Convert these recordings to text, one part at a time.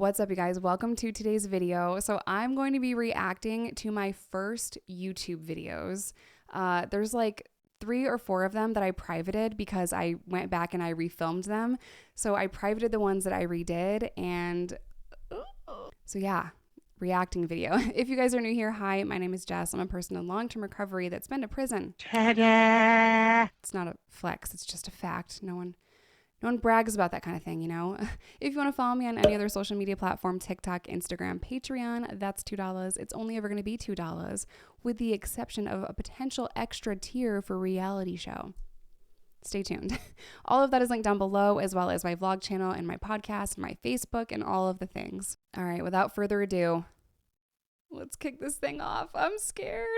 What's up, you guys? Welcome to today's video. So I'm going to be reacting to my first YouTube videos. There's like 3 or 4 of them that I privated because I went back and I refilmed them. So I privated the ones that I redid, and so yeah, reacting video. If you guys are new here, hi, my name is Jess. I'm a person in long-term recovery that's been to prison. Ta-da! It's not a flex, it's just a fact. No one brags about that kind of thing, you know? If you want to follow me on any other social media platform, TikTok, Instagram, Patreon, that's $2. It's only ever going to be $2, with the exception of a potential extra tier for reality show. Stay tuned. All of that is linked down below, as well as my vlog channel and my podcast, my Facebook, and all of the things. All right, without further ado, let's kick this thing off. I'm scared.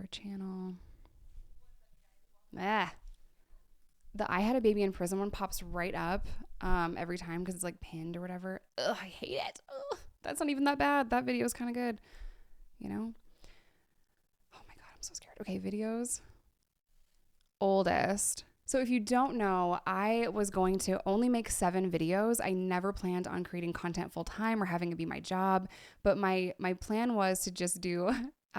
Channel. The I had a baby in prison one pops right up every time because it's like pinned or whatever. Ugh, I hate it. Ugh, that's not even that bad. That video is kind of good, you know? Oh my God, I'm so scared. Okay, videos. Oldest. So if you don't know, I was going to only make 7 videos. I never planned on creating content full time or having it be my job, but my plan was to just do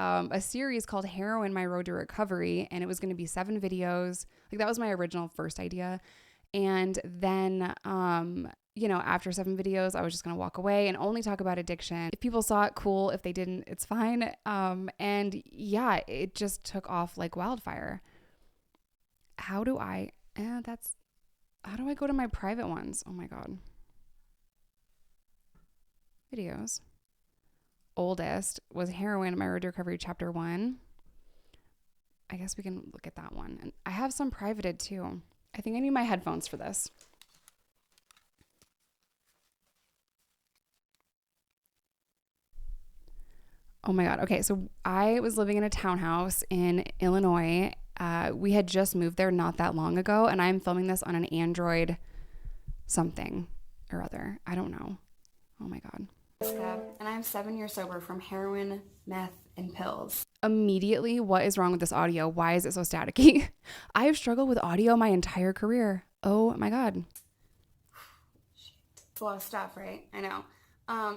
a series called Heroin, My Road to Recovery, and it was going to be 7 videos. Like, that was my original first idea. And then, after 7 videos, I was just going to walk away and only talk about addiction. If people saw it, cool. If they didn't, it's fine. And yeah, it just took off like wildfire. How do I go to my private ones? Oh my God. Videos. Oldest was Heroin, My Road to Recovery, Chapter 1. I guess we can look at that one. And I have some privated too. I think I need my headphones for this. Oh my God. Okay, so I was living in a townhouse in Illinois. We had just moved there not that long ago, and I'm filming this on an Android something or other. I don't know. Oh my God. And I'm 7 years sober from heroin, meth, and pills. Immediately, what is wrong with this audio? Why is it so staticky? I have struggled with audio my entire career. Oh my God. It's a lot of stuff, right? I know.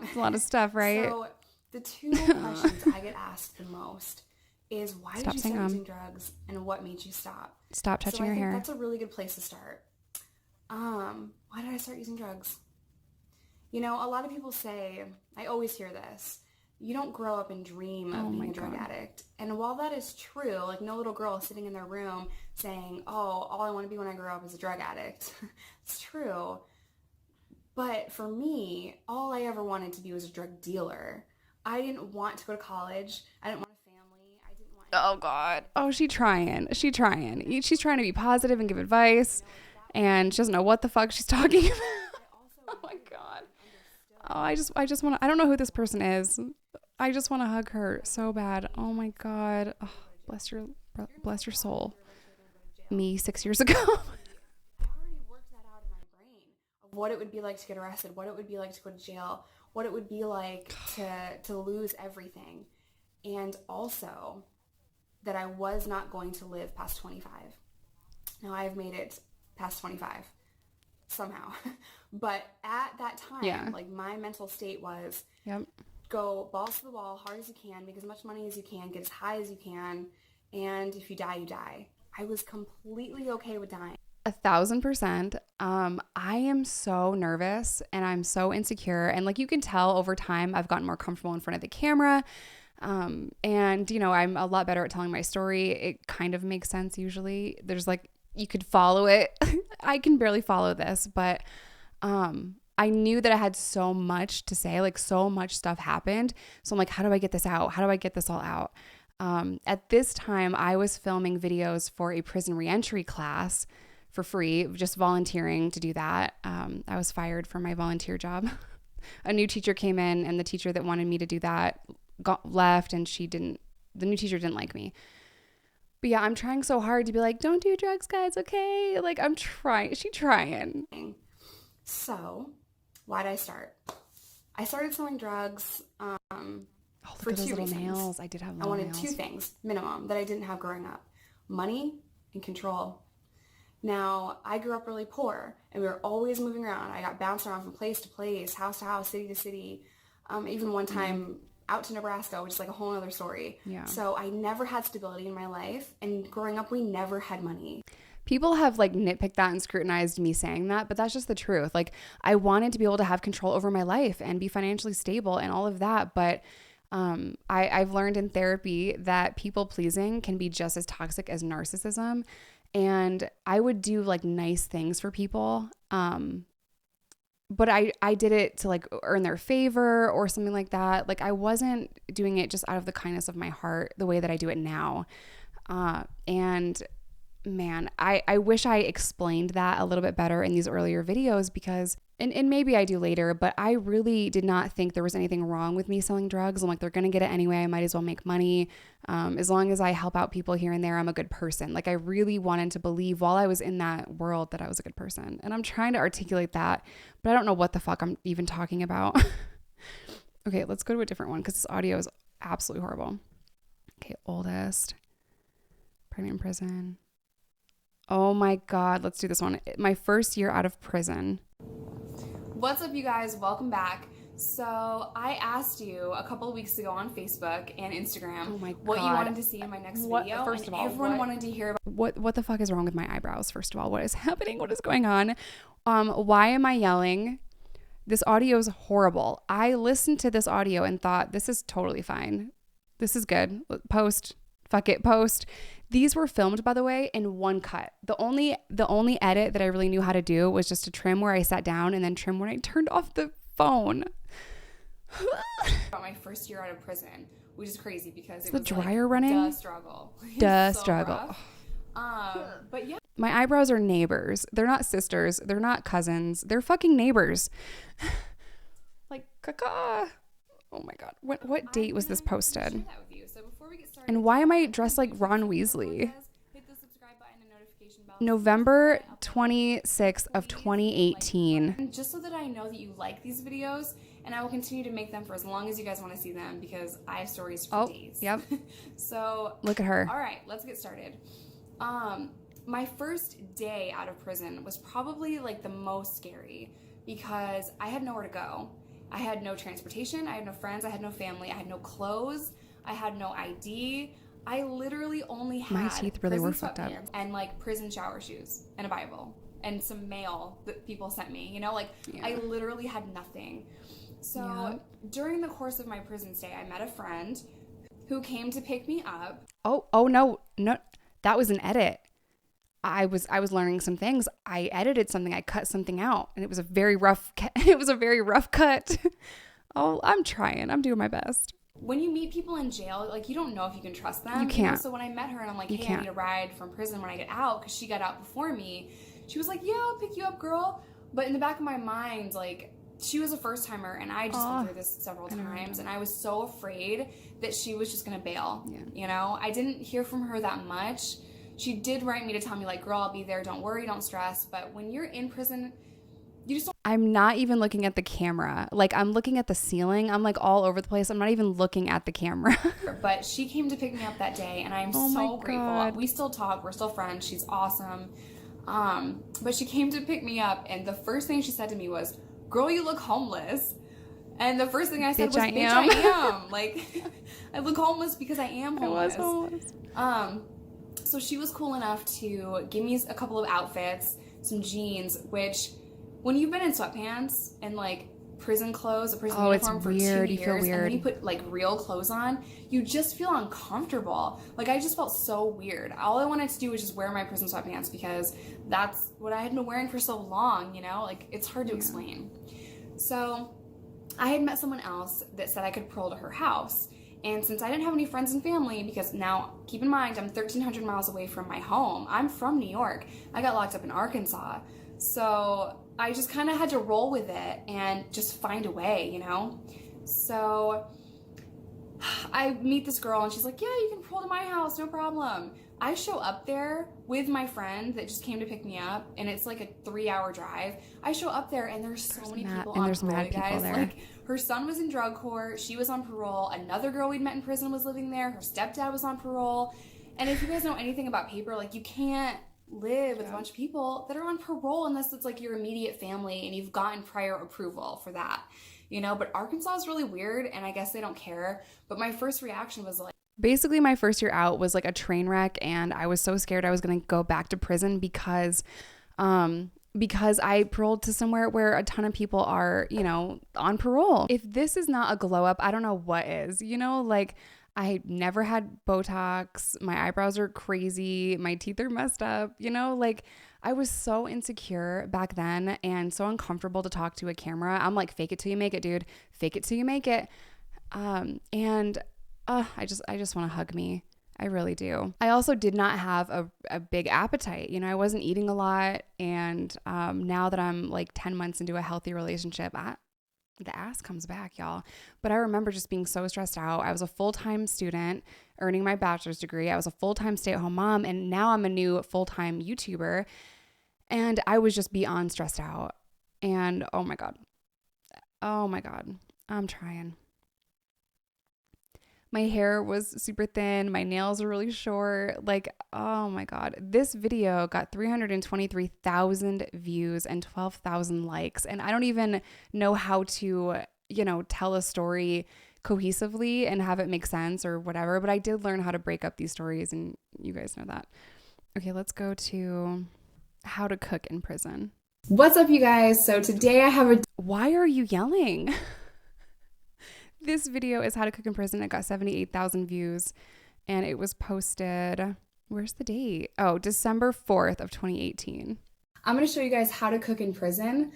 It's a lot of stuff, right? So the 2 questions I get asked the most is, why did you start using drugs, and what made you stop? Stop touching your hair. That's a really good place to start. Why did I start using drugs? You know, a lot of people say, I always hear this, you don't grow up and dream of being a drug addict. And while that is true, like, no little girl is sitting in their room saying, oh, all I want to be when I grow up is a drug addict. It's true. But for me, all I ever wanted to be was a drug dealer. I didn't want to go to college. I didn't want a family. I didn't want... Oh God. Oh, She's trying to be positive and give advice. And she doesn't know what the fuck she's talking about. Oh my God. Oh, I just want to, I don't know who this person is. I just want to hug her so bad. Oh my God. Oh, bless your soul. Me 6 years ago. I already worked that out in my brain of what it would be like to get arrested, what it would be like to go to jail, what it would be like to lose everything. And also that I was not going to live past 25. Now I've made it past 25. Somehow. But at that time, like, my mental state was, go balls to the wall, hard as you can, make as much money as you can, get as high as you can, and if you die, you die. I was completely okay with dying. 1,000%. I am so nervous and I'm so insecure, and like, you can tell over time I've gotten more comfortable in front of the camera. And you know, I'm a lot better at telling my story. It kind of makes sense usually. There's like, you could follow it. I can barely follow this, but I knew that I had so much to say, like, so much stuff happened. So I'm like, how do I get this out? How do I get this all out? At this time, I was filming videos for a prison reentry class for free, just volunteering to do that. I was fired from my volunteer job. A new teacher came in, and the teacher that wanted me to do that left, and the new teacher didn't like me. But yeah, I'm trying so hard to be like, don't do drugs, guys, okay? Like, I'm trying. She's trying. So, why did I start? I started selling drugs for 2 reasons. Nails. I did have little nails. I wanted 2 things, minimum, that I didn't have growing up. Money and control. Now, I grew up really poor, and we were always moving around. I got bounced around from place to place, house to house, city to city. Even one time out to Nebraska, which is like a whole other story. Yeah. So I never had stability in my life, and growing up, we never had money. People have like nitpicked that and scrutinized me saying that, but that's just the truth. Like, I wanted to be able to have control over my life and be financially stable and all of that, but I've learned in therapy that people pleasing can be just as toxic as narcissism. And I would do like nice things for people. But I did it to like earn their favor or something like that. Like, I wasn't doing it just out of the kindness of my heart the way that I do it now. And man, I wish I explained that a little bit better in these earlier videos because, and maybe I do later, but I really did not think there was anything wrong with me selling drugs. I'm like, they're going to get it anyway. I might as well make money. As long as I help out people here and there, I'm a good person. Like, I really wanted to believe while I was in that world that I was a good person. And I'm trying to articulate that, but I don't know what the fuck I'm even talking about. Okay, let's go to a different one because this audio is absolutely horrible. Okay, oldest, pregnant in prison. Oh my God, let's do this one. My first year out of prison. What's up, you guys? Welcome back. So I asked you a couple of weeks ago on Facebook and Instagram what you wanted to see in my next video. First of all, everyone wanted to hear about what the fuck is wrong with my eyebrows? First of all, what is happening? What is going on? Why am I yelling? This audio is horrible. I listened to this audio and thought, this is totally fine. This is good. Post. Fuck it. Post. These were filmed, by the way, in one cut. The only edit that I really knew how to do was just to trim where I sat down and then trim when I turned off the phone. About my first year out of prison, which is crazy because it was the dryer like, running? Duh struggle. Duh so struggle. But yeah. My eyebrows are neighbors. They're not sisters. They're not cousins. They're fucking neighbors. Like, caca. Oh my God. What date was this posted? And why am I dressed like Ron Weasley? November 26th of 2018. And just so that I know that you like these videos, and I will continue to make them for as long as you guys want to see them because I have stories for days. Yep. So look at her. All right, let's get started. My first day out of prison was probably like the most scary because I had nowhere to go. I had no transportation, I had no friends, I had no family, I had no clothes, I had no ID. I literally only had my teeth really were fucked up and like prison shower shoes and a Bible and some mail that people sent me, you know, like I literally had nothing. So during the course of my prison stay, I met a friend who came to pick me up. Oh no, that was an edit. I was learning some things. I edited something. I cut something out, and it was a very rough. It was a very rough cut. Oh, I'm trying. I'm doing my best. When you meet people in jail, like you don't know if you can trust them. You can't. You know? So when I met her and I'm like, hey, I need a ride from prison when I get out because she got out before me. She was like, yeah, I'll pick you up, girl. But in the back of my mind, like she was a first timer, and I just went through this several times, and I was so afraid that she was just gonna bail. Yeah. You know, I didn't hear from her that much. She did write me to tell me, like, girl, I'll be there. Don't worry. Don't stress. But when you're in prison, you just don't. I'm not even looking at the camera. Like, I'm looking at the ceiling. I'm, like, all over the place. I'm not even looking at the camera. But she came to pick me up that day, and I'm so grateful. We still talk. We're still friends. She's awesome. But she came to pick me up, and the first thing she said to me was, girl, you look homeless. And the first thing I said was, bitch, I am. Like, I look homeless because I am homeless. I was homeless. So she was cool enough to give me a couple of outfits, some jeans, which when you've been in sweatpants and like prison clothes, a prison uniform for 2 years, you feel weird. And then you put like real clothes on, you just feel uncomfortable. Like I just felt so weird. All I wanted to do was just wear my prison sweatpants because that's what I had been wearing for so long, you know? Like it's hard to explain. So I had met someone else that said I could parole to her house. And since I didn't have any friends and family, because now, keep in mind, I'm 1,300 miles away from my home. I'm from New York. I got locked up in Arkansas. So I just kind of had to roll with it and just find a way, you know? So I meet this girl and she's like, yeah, you can parole to my house, no problem. I show up there with my friend that just came to pick me up, and it's like a 3-hour drive. I show up there and there's so many people on parole, guys. Like, her son was in drug court, she was on parole, another girl we'd met in prison was living there, her stepdad was on parole. And if you guys know anything about paper, like you can't live with a bunch of people that are on parole unless it's like your immediate family and you've gotten prior approval for that, you know? But Arkansas is really weird, and I guess they don't care. But my first reaction was like, basically my first year out was like a train wreck, and I was so scared I was going to go back to prison because I paroled to somewhere where a ton of people are, you know, on parole. If this is not a glow up, I don't know what is, you know, like I never had Botox. My eyebrows are crazy. My teeth are messed up, you know, like I was so insecure back then and so uncomfortable to talk to a camera. I'm like, fake it till you make it, dude. Fake it till you make it. I just want to hug me. I really do. I also did not have a big appetite. You know, I wasn't eating a lot. And now that I'm like 10 months into a healthy relationship, the ass comes back, y'all. But I remember just being so stressed out. I was a full-time student earning my bachelor's degree. I was a full-time stay-at-home mom. And now I'm a new full-time YouTuber. And I was just beyond stressed out. And oh my God, I'm trying. My hair was super thin. My nails were really short. Like, oh my God. This video got 323,000 views and 12,000 likes. And I don't even know how to, you know, tell a story cohesively and have it make sense or whatever. But I did learn how to break up these stories, and you guys know that. Okay, let's go to how to cook in prison. What's up, you guys? So today I have a... Why are you yelling? This video is how to cook in prison. It got 78,000 views, and it was posted, where's the date? Oh, December 4th of 2018. I'm going to show you guys how to cook in prison.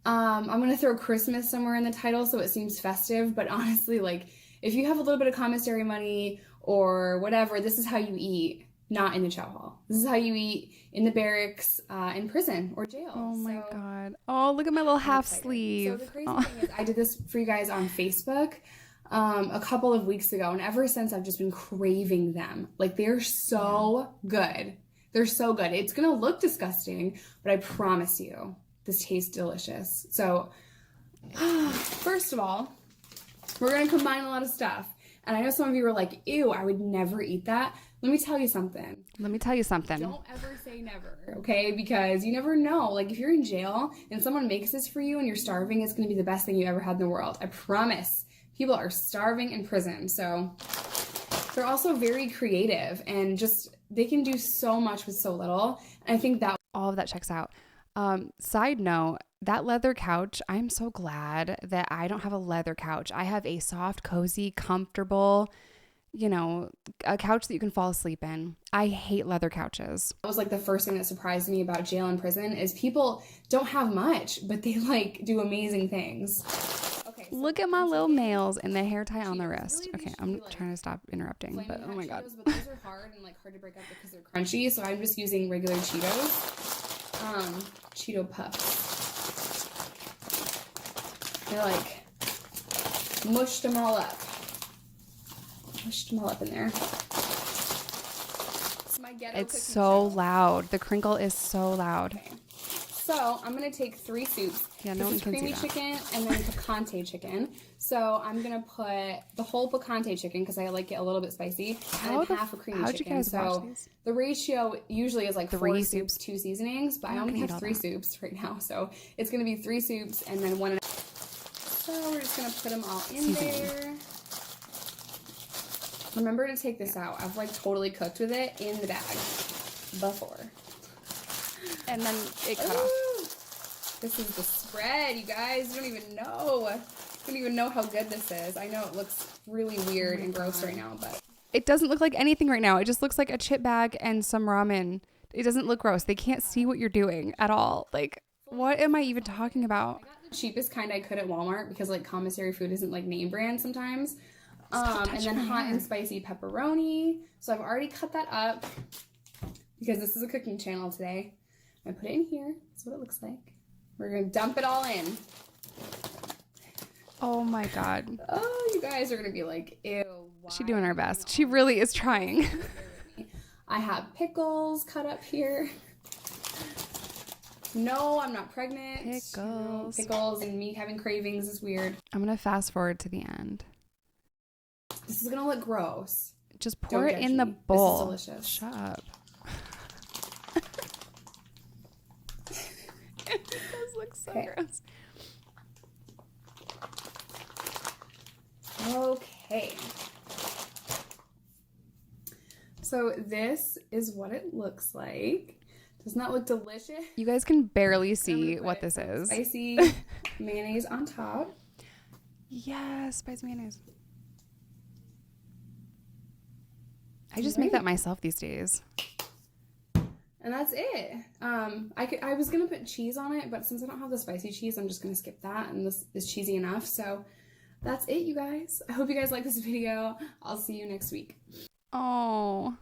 I'm going to throw Christmas somewhere in the title so it seems festive, but honestly, like, if you have a little bit of commissary money or whatever, this is how you eat, not in the chow hall. This is how you eat in the barracks, in prison or jail. Oh my God. Oh, look at my little half sleeve. So the crazy thing is I did this for you guys on Facebook a couple of weeks ago, and ever since I've just been craving them. Like, they're so good. They're so good. It's gonna look disgusting, but I promise you this tastes delicious. So first of all, we're gonna combine a lot of stuff. And I know some of you are like, ew, I would never eat that. Let me tell you something. Don't ever say never, okay? Because you never know. Like, if you're in jail and someone makes this for you and you're starving, it's going to be the best thing you ever had in the world. I promise. People are starving in prison. So they're also very creative and just, they can do so much with so little. And I think that all of that checks out. Side note, that leather couch, I'm so glad that I don't have a leather couch. I have a soft, cozy, comfortable, you know, a couch that you can fall asleep in. I hate leather couches. That was like the first thing that surprised me about jail and prison is people don't have much, but they like do amazing things. Okay, so look at my little nails and the hair tie on the wrist. Really, okay, I'm trying to stop interrupting, but oh my God. Cheetos, but those are hard and like hard to break up because they're crunchy, so I'm just using regular Cheetos. Cheeto puffs. They're like mushed them all up. Pushed them all up in there. It's so loud. The crinkle is so loud. Okay. So I'm gonna take 3 soups. Yeah, no one can see that. Creamy chicken and then picante chicken. So I'm gonna put the whole picante chicken because I like it a little bit spicy, and then half a creamy chicken. How'd you guys watch these? The ratio usually is like 4 soups, 2 seasonings, but I only have 3 soups right now, so it's gonna be 3 soups and then 1. So we're just gonna put them all in there. Remember to take this out. I've like totally cooked with it in the bag before. And then it cut off. This is the spread, you guys. You don't even know. You don't even know how good this is. I know it looks really weird and gross right now, but it doesn't look like anything right now. It just looks like a chip bag and some ramen. It doesn't look gross. They can't see what you're doing at all. Like, what am I even talking about? I got the cheapest kind I could at Walmart because like commissary food isn't like name brand sometimes. And then hot and spicy pepperoni. So I've already cut that up because this is a cooking channel today. I put it in here. That's what it looks like. We're going to dump it all in. Oh my God. Oh, you guys are going to be like, ew. She's doing her best. She really is trying. I have pickles cut up here. No, I'm not pregnant. Pickles. Pickles and me having cravings is weird. I'm going to fast forward to the end. This is going to look gross. Just pour it in the bowl. This is delicious. Shut up. looks so gross. Okay. So this is what it looks like. Doesn't that look delicious? You guys can barely see what this is. Spicy mayonnaise on top. Yes, spicy mayonnaise. I just make that myself these days. And that's it. I was going to put cheese on it, but since I don't have the spicy cheese, I'm just going to skip that. And this is cheesy enough. So that's it, you guys. I hope you guys like this video. I'll see you next week. Oh,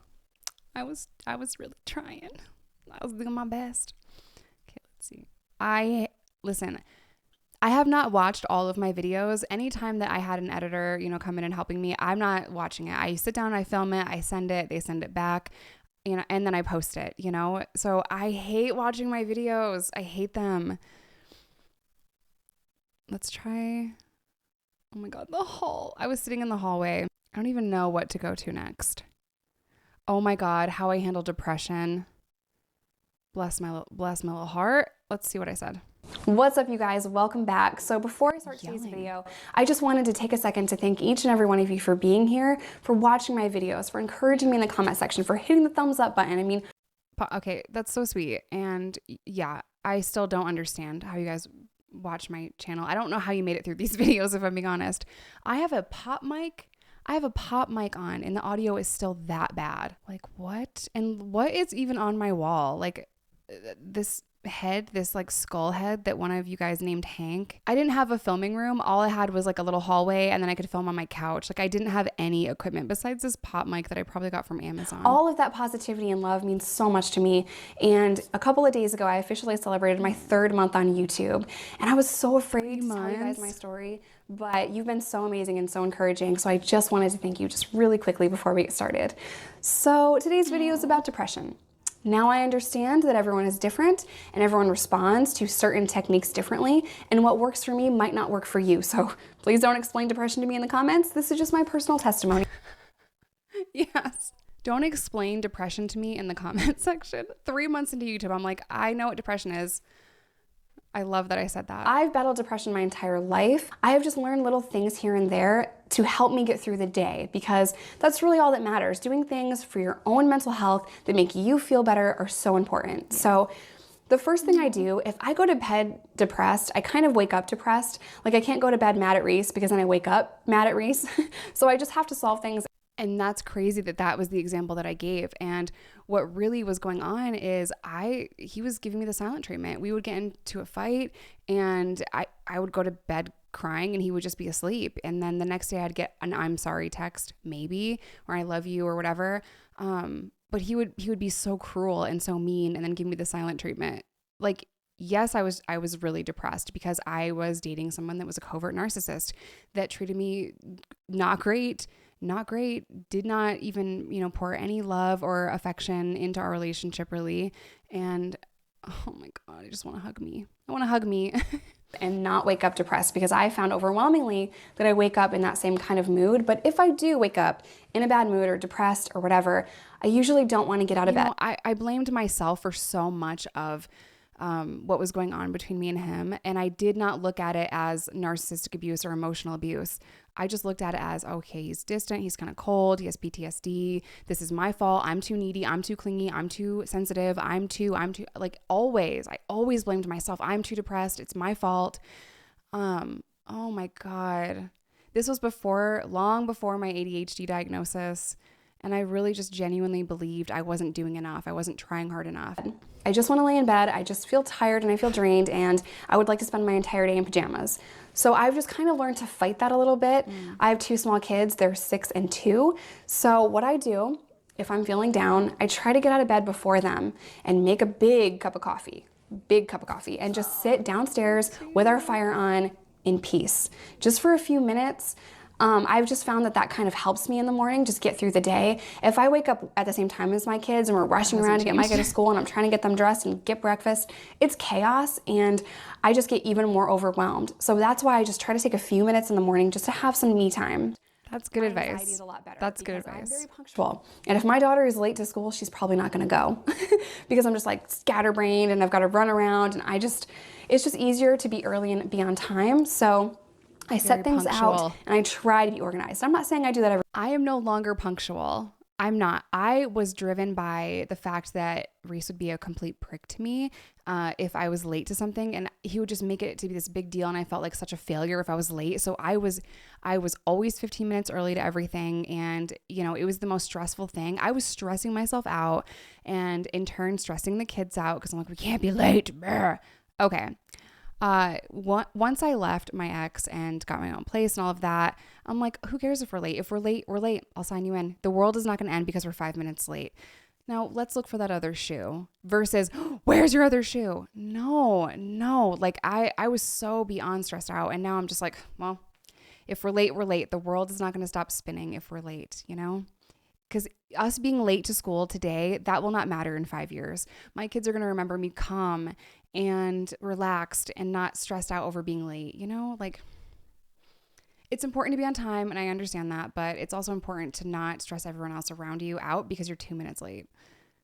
I was really trying. I was doing my best. Okay, let's see. Listen, I have not watched all of my videos. Anytime that I had an editor, come in and helping me, I'm not watching it. I sit down, I film it, I send it, they send it back, and then I post it, So I hate watching my videos. I hate them. Let's try. Oh my God, the hall. I was sitting in the hallway. I don't even know what to go to next. Oh my God, how I handle depression. Bless my little heart. Let's see what I said. What's up, you guys? Welcome back. So before I start today's video, I just wanted to take a second to thank each and every one of you for being here, for watching my videos, for encouraging me in the comment section, for hitting the thumbs up button. I mean, okay, that's so sweet. And yeah, I still don't understand how you guys watch my channel. I don't know how you made it through these videos, if I'm being honest. I have a pop mic on and the audio is still that bad. Like, what? And what is even on my wall? Like this head, this like skull head that one of you guys named Hank. I didn't have a filming room. All I had was like a little hallway, and then I could film on my couch. Like I didn't have any equipment besides this pop mic that I probably got from Amazon. All of that positivity and love means so much to me. And a couple of days ago, I officially celebrated my 3rd month on YouTube. And I was so afraid to tell you guys my story, but you've been so amazing and so encouraging. So I just wanted to thank you just really quickly before we get started. So today's video is about depression. Now I understand that everyone is different and everyone responds to certain techniques differently, and what works for me might not work for you. So please don't explain depression to me in the comments. This is just my personal testimony. Yes. Don't explain depression to me in the comment section. 3 months into YouTube, I'm like, I know what depression is. I love that I said that. I've battled depression my entire life. I have just learned little things here and there to help me get through the day, because that's really all that matters. Doing things for your own mental health that make you feel better are so important. Yeah. So the first thing I do, if I go to bed depressed, I kind of wake up depressed. Like I can't go to bed mad at Reese because then I wake up mad at Reese. So I just have to solve things. And that's crazy that that was the example that I gave. And what really was going on is he was giving me the silent treatment. We would get into a fight and I would go to bed crying and he would just be asleep. And then the next day I'd get an I'm sorry text, maybe, or I love you or whatever. But he would be so cruel and so mean and then give me the silent treatment. Like, yes, I was really depressed because I was dating someone that was a covert narcissist that treated me not great, did not even, pour any love or affection into our relationship really. And oh my God, I just want to hug me. I want to hug me. And not wake up depressed, because I found overwhelmingly that I wake up in that same kind of mood. But if I do wake up in a bad mood or depressed or whatever, I usually don't want to get out of bed. I blamed myself for so much of what was going on between me and him. And I did not look at it as narcissistic abuse or emotional abuse. I just looked at it as, okay, he's distant, he's kind of cold, he has PTSD, this is my fault, I'm too needy, I'm too clingy, I'm too sensitive, I'm too, like I always blamed myself. I'm too depressed, it's my fault. Oh my God. This was long before my ADHD diagnosis. And I really just genuinely believed I wasn't doing enough. I wasn't trying hard enough. I just want to lay in bed. I just feel tired and I feel drained, and I would like to spend my entire day in pajamas. So I've just kind of learned to fight that a little bit. I have 2 small kids. They're 6 and 2. So what I do, if I'm feeling down, I try to get out of bed before them and make a big cup of coffee, and just sit downstairs with our fire on in peace, just for a few minutes. I've just found that kind of helps me in the morning, just get through the day. If I wake up at the same time as my kids and we're rushing around to get Micah to school and I'm trying to get them dressed and get breakfast, it's chaos and I just get even more overwhelmed. So that's why I just try to take a few minutes in the morning just to have some me time. That's good advice. Anxiety is a lot better. That's good advice. I'm very punctual. And if my daughter is late to school, she's probably not going to go because I'm just like scatterbrained and I've got to run around, and it's just easier to be early and be on time. So I set things out and I try to be organized. I'm not saying I do that every. I am no longer punctual. I'm not. I was driven by the fact that Reese would be a complete prick to me if I was late to something, and he would just make it to be this big deal, and I felt like such a failure if I was late. So I was always 15 minutes early to everything, and it was the most stressful thing. I was stressing myself out, and in turn stressing the kids out because I'm like, we can't be late. Okay. Once I left my ex and got my own place and all of that, I'm like, who cares if we're late? If we're late, we're late. I'll sign you in. The world is not going to end because we're 5 minutes late. Now let's look for that other shoe versus where's your other shoe? No. Like I was so beyond stressed out. And now I'm just like, well, if we're late, we're late. The world is not going to stop spinning if we're late, Because us being late to school today, that will not matter in 5 years. My kids are going to remember me calm and relaxed and not stressed out over being late. Like it's important to be on time, and I understand that, but it's also important to not stress everyone else around you out because you're 2 minutes late.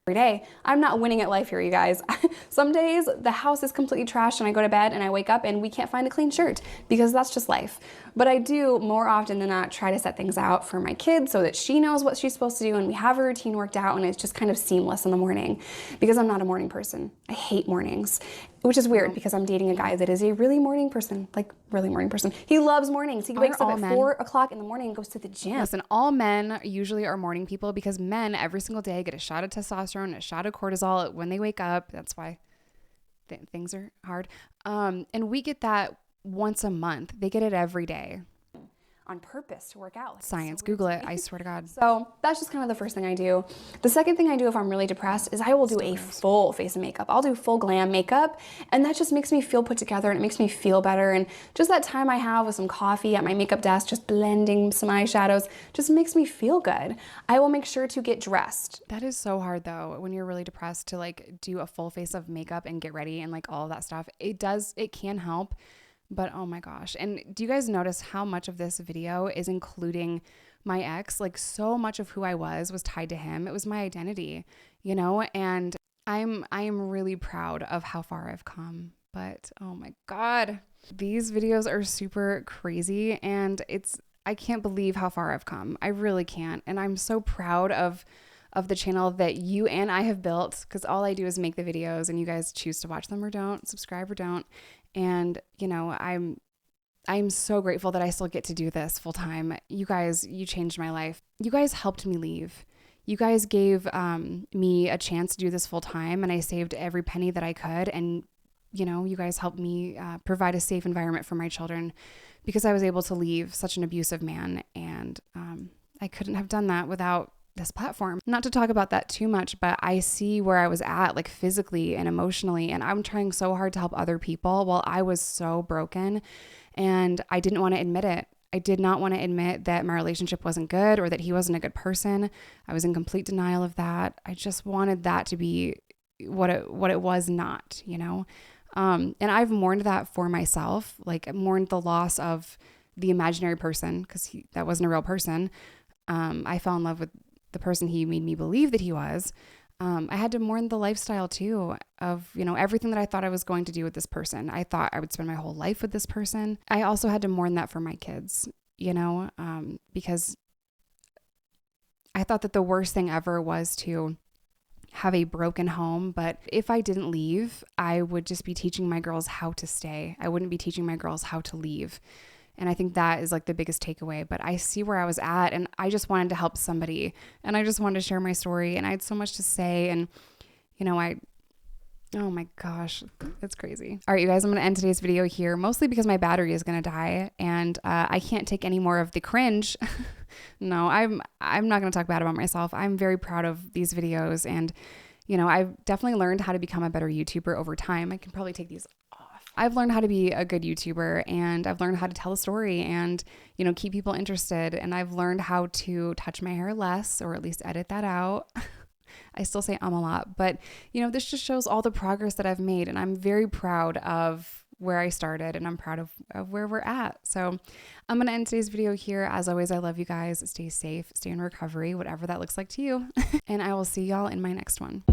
Every day. I'm not winning at life here, you guys. Some days the house is completely trashed and I go to bed and I wake up and we can't find a clean shirt because that's just life. But I do more often than not try to set things out for my kid so that she knows what she's supposed to do and we have a routine worked out, and it's just kind of seamless in the morning because I'm not a morning person. I hate mornings, which is weird because I'm dating a guy that is a really morning person, like really morning person. He loves mornings. He wakes up at 4 o'clock in the morning and goes to the gym. Listen, all men usually are morning people because men every single day get a shot of testosterone, a shot of cortisol when they wake up. That's why things are hard. And we get that once a month. They get it every day. On purpose to work out. Science, Google it, I swear to God. So that's just kind of the first thing I do. The second thing I do if I'm really depressed is I will do a full face of makeup. I'll do full glam makeup, and that just makes me feel put together and it makes me feel better. And just that time I have with some coffee at my makeup desk, just blending some eyeshadows, just makes me feel good. I will make sure to get dressed. That is so hard though, when you're really depressed, to like do a full face of makeup and get ready and like all of that stuff. It can help. But oh my gosh. And do you guys notice how much of this video is including my ex? Like so much of who I was tied to him. It was my identity, and I am really proud of how far I've come. But oh my God, these videos are super crazy, and I can't believe how far I've come. I really can't. And I'm so proud of the channel that you and I have built, because all I do is make the videos and you guys choose to watch them or don't, subscribe or don't. And, I'm so grateful that I still get to do this full time. You guys, you changed my life. You guys helped me leave. You guys gave me a chance to do this full time, and I saved every penny that I could. And, you guys helped me provide a safe environment for my children because I was able to leave such an abusive man. And I couldn't have done that without this platform. Not to talk about that too much, but I see where I was at, like physically and emotionally, and I'm trying so hard to help other people while I was so broken, and I didn't want to admit it. I did not want to admit that my relationship wasn't good or that he wasn't a good person. I was in complete denial of that. I just wanted that to be what it was not, and I've mourned that for myself, like mourned the loss of the imaginary person because that wasn't a real person. I fell in love with the person he made me believe that he was. I had to mourn the lifestyle too of, everything that I thought I was going to do with this person. I thought I would spend my whole life with this person. I also had to mourn that for my kids, because I thought that the worst thing ever was to have a broken home. But if I didn't leave, I would just be teaching my girls how to stay. I wouldn't be teaching my girls how to leave. And I think that is like the biggest takeaway. But I see where I was at, and I just wanted to help somebody, and I just wanted to share my story, and I had so much to say. And, oh my gosh, it's crazy. All right, you guys, I'm going to end today's video here, mostly because my battery is going to die, and I can't take any more of the cringe. No, I'm not going to talk bad about myself. I'm very proud of these videos, and, I've definitely learned how to become a better YouTuber over time. I can probably take these off. I've learned how to be a good YouTuber, and I've learned how to tell a story and, keep people interested. And I've learned how to touch my hair less, or at least edit that out. I still say a lot, but this just shows all the progress that I've made. And I'm very proud of where I started, and I'm proud of where we're at. So I'm going to end today's video here. As always, I love you guys. Stay safe, stay in recovery, whatever that looks like to you. And I will see y'all in my next one.